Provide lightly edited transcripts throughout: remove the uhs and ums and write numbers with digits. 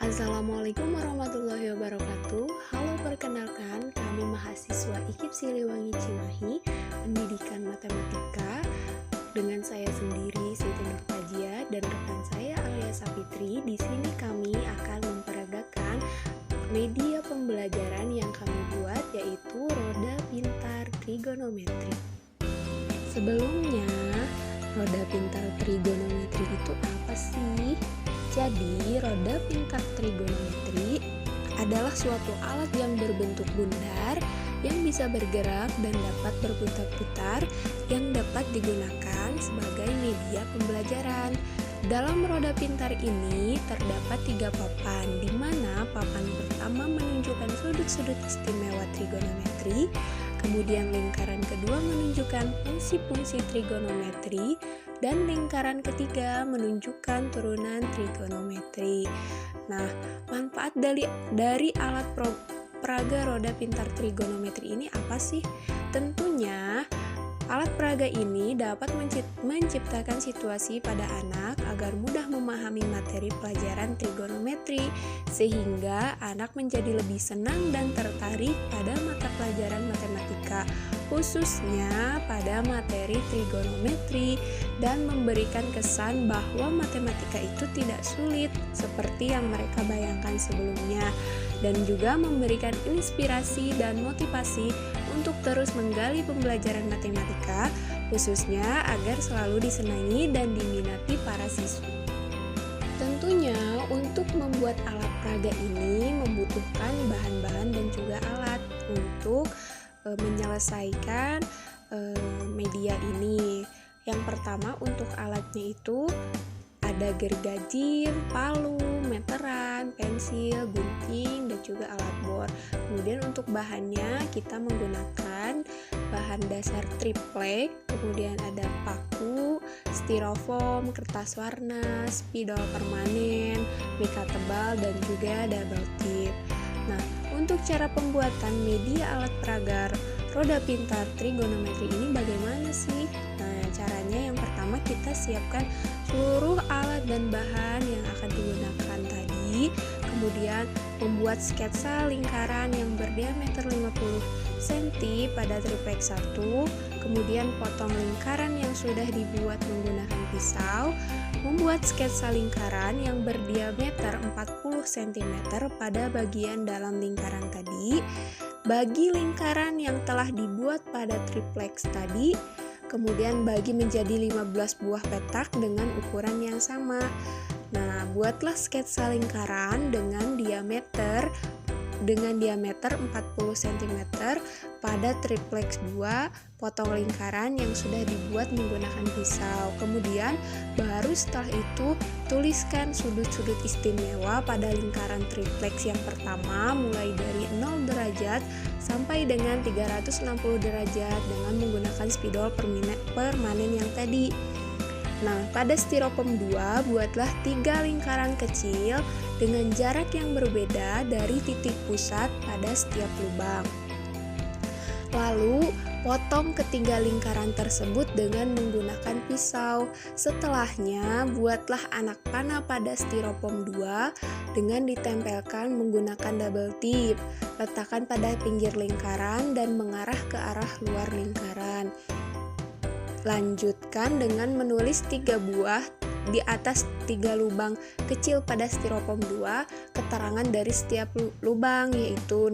Assalamualaikum warahmatullahi wabarakatuh. Halo, perkenalkan kami mahasiswa IKIP Siliwangi Cimahi, Pendidikan Matematika, dengan saya sendiri Siti Nur Fajia dan rekan saya Alia Sapitri. Di sini kami akan memperagakan media pembelajaran yang kami buat, yaitu Roda Pintar Trigonometri. Sebelumnya, roda pintar trigonometri itu apa sih? Jadi, roda pintar trigonometri adalah suatu alat yang berbentuk bundar yang bisa bergerak dan dapat berputar-putar yang dapat digunakan sebagai media pembelajaran. Dalam roda pintar ini terdapat 3 papan, di mana papan pertama menunjukkan sudut-sudut istimewa trigonometri, kemudian lingkaran kedua menunjukkan fungsi-fungsi trigonometri, dan lingkaran ketiga menunjukkan turunan trigonometri. Nah, manfaat dari alat peraga roda pintar trigonometri ini apa sih? Tentunya alat peraga ini dapat menciptakan situasi pada anak agar mudah memahami materi pelajaran trigonometri, sehingga anak menjadi lebih senang dan tertarik pada mata pelajaran matematika, khususnya pada materi trigonometri, dan memberikan kesan bahwa matematika itu tidak sulit seperti yang mereka bayangkan sebelumnya, dan juga memberikan inspirasi dan motivasi untuk terus menggali pembelajaran matematika, khususnya agar selalu disenangi dan diminati para siswa. Tentunya untuk membuat alat peraga ini membutuhkan bahan-bahan dan juga alat untuk menyelesaikan media ini. Yang pertama, untuk alatnya itu ada gergaji, palu, meteran, pensil, gunting, dan juga alat bor. Kemudian untuk bahannya kita menggunakan bahan dasar triplek, kemudian ada paku, styrofoam, kertas warna, spidol permanen, mika tebal, dan juga double tip. Nah, untuk cara pembuatan media alat peraga roda pintar trigonometri ini bagaimana sih? Nah, caranya yang pertama kita siapkan seluruh alat dan bahan yang akan digunakan tadi, kemudian membuat sketsa lingkaran yang berdiameter 50 cm pada triplek 1, kemudian potong lingkaran yang sudah dibuat menggunakan pisau, membuat sketsa lingkaran yang berdiameter 40 cm pada bagian dalam lingkaran tadi, bagi lingkaran yang telah dibuat pada tripleks tadi, kemudian bagi menjadi 15 buah petak dengan ukuran yang sama. Nah, buatlah sketsa lingkaran dengan diameter 40 cm pada tripleks 2, potong lingkaran yang sudah dibuat menggunakan pisau. Kemudian baru setelah itu tuliskan sudut-sudut istimewa pada lingkaran tripleks yang pertama mulai dari 0 derajat sampai dengan 360 derajat dengan menggunakan spidol permanen yang tadi. Nah, pada styrofoam 2 buatlah 3 lingkaran kecil dengan jarak yang berbeda dari titik pusat pada setiap lubang. Lalu, potong ketiga lingkaran tersebut dengan menggunakan pisau. Setelahnya, buatlah anak panah pada styrofoam 2 dengan ditempelkan menggunakan double tip. Letakkan pada pinggir lingkaran dan mengarah ke arah luar lingkaran. Lanjutkan dengan menulis 3 buah di atas 3 lubang kecil pada styrofoam 2 keterangan dari setiap lubang, yaitu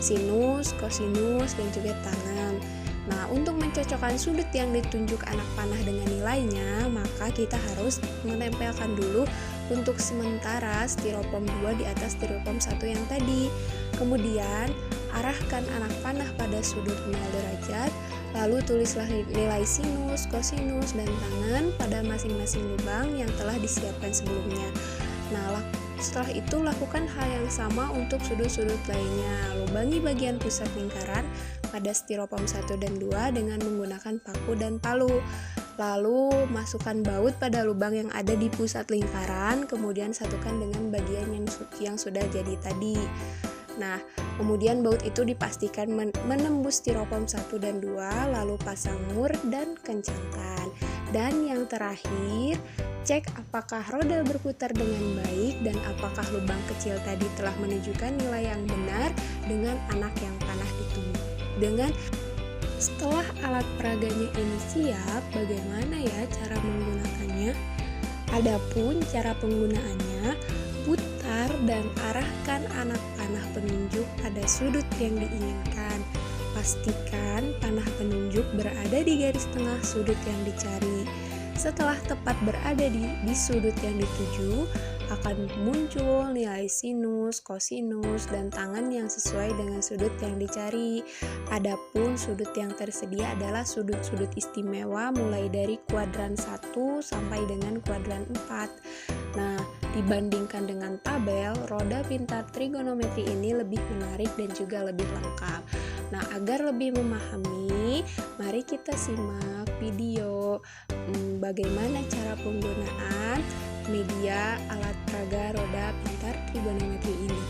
sinus, kosinus, dan juga tangan. Nah, untuk mencocokkan sudut yang ditunjuk anak panah dengan nilainya, maka kita harus menempelkan dulu untuk sementara styrofoam 2 di atas styrofoam 1 yang tadi. Kemudian, arahkan anak panah pada sudut 0 derajat, lalu tulislah nilai sinus, kosinus, dan tangan pada masing-masing lubang yang telah disiapkan sebelumnya. Nah, setelah itu lakukan hal yang sama untuk sudut-sudut lainnya. Lubangi bagian pusat lingkaran pada styrofoam 1 dan 2 dengan menggunakan paku dan palu. Lalu masukkan baut pada lubang yang ada di pusat lingkaran, kemudian satukan dengan bagian yang sudah jadi tadi. Nah, kemudian baut itu dipastikan menembus styrofoam 1 dan 2, lalu pasang mur dan kencangkan. Dan yang terakhir, cek apakah roda berputar dengan baik dan apakah lubang kecil tadi telah menunjukkan nilai yang benar dengan anak yang panah ditumbuk. Setelah alat peraganya ini siap, bagaimana ya cara menggunakannya? Adapun cara penggunaannya, putar dan arahkan anak panah penunjuk pada sudut yang diinginkan. Pastikan panah penunjuk berada di garis tengah sudut yang dicari. Setelah tepat berada di sudut yang dituju, akan muncul nilai sinus, kosinus, dan tangan yang sesuai dengan sudut yang dicari. Adapun sudut yang tersedia adalah sudut-sudut istimewa mulai dari kuadran 1 sampai dengan kuadran 4. Nah, dibandingkan dengan tabel, roda pintar trigonometri ini lebih menarik dan juga lebih lengkap. Nah, agar lebih memahami, mari kita simak video bagaimana cara penggunaan media alat peraga roda pintar trigonometri ini.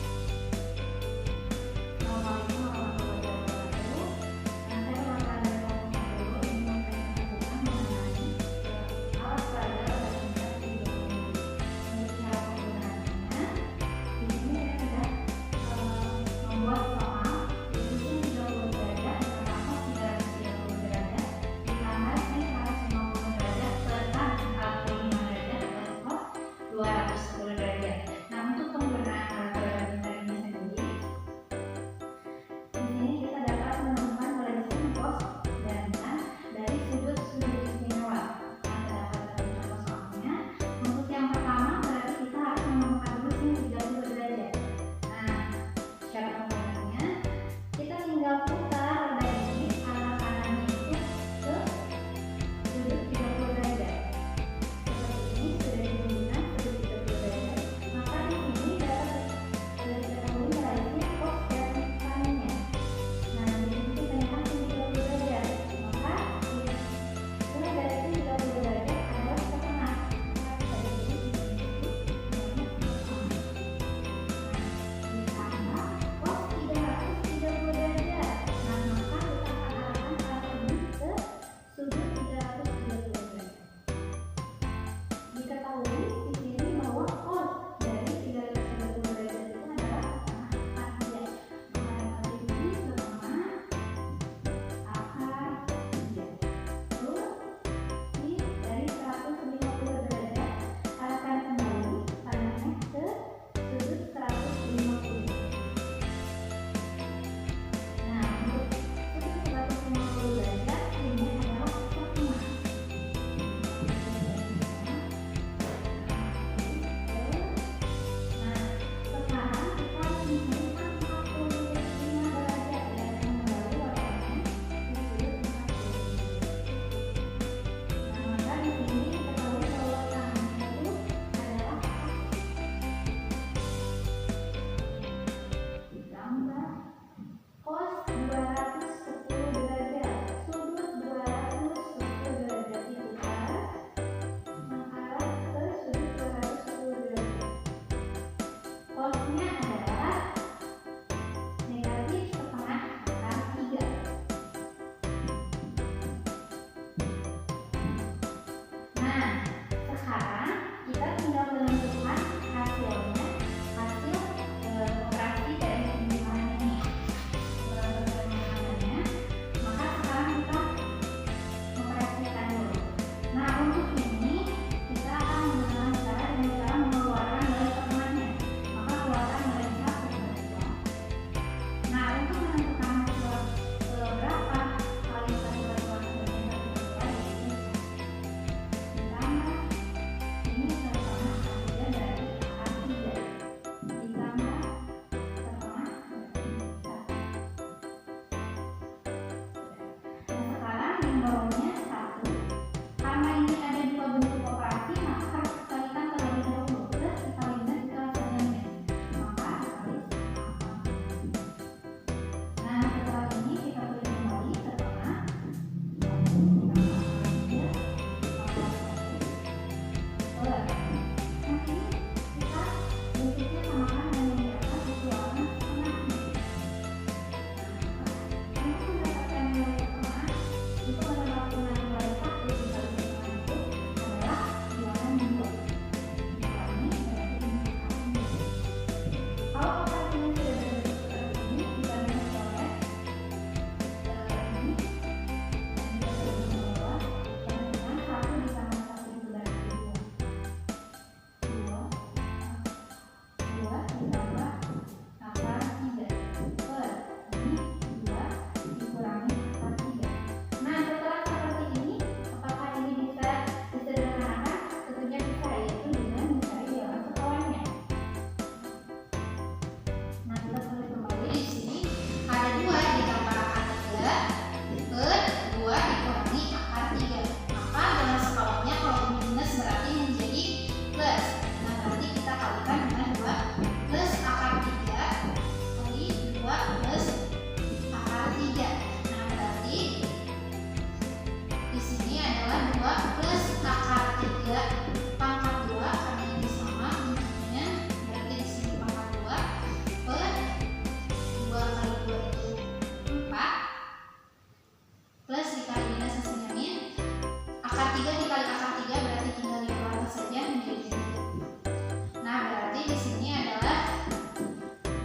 di sini adalah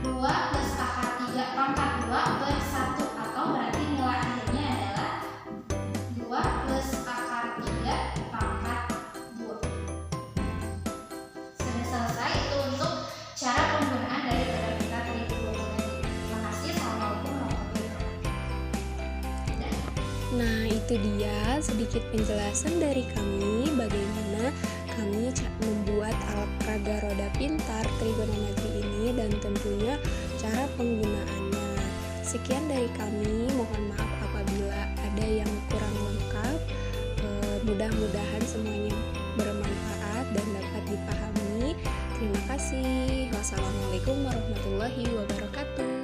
2 plus akar 3 pangkat 2 per 1, atau berarti nilai akhirnya adalah 2 plus akar 3 pangkat 2. Sudah selesai itu untuk cara penggunaan dari grafika 360 tadi. Terima kasih. Assalamualaikum warahmatullahi wabarakatuh. Nah, itu dia sedikit penjelasan dari kami bagaimana kami membuat alat peraga roda pintar trigonometri ini dan tentunya cara penggunaannya. Sekian dari kami, mohon maaf apabila ada yang kurang lengkap. Mudah-mudahan semuanya bermanfaat dan dapat dipahami. Terima kasih. Wassalamualaikum warahmatullahi wabarakatuh.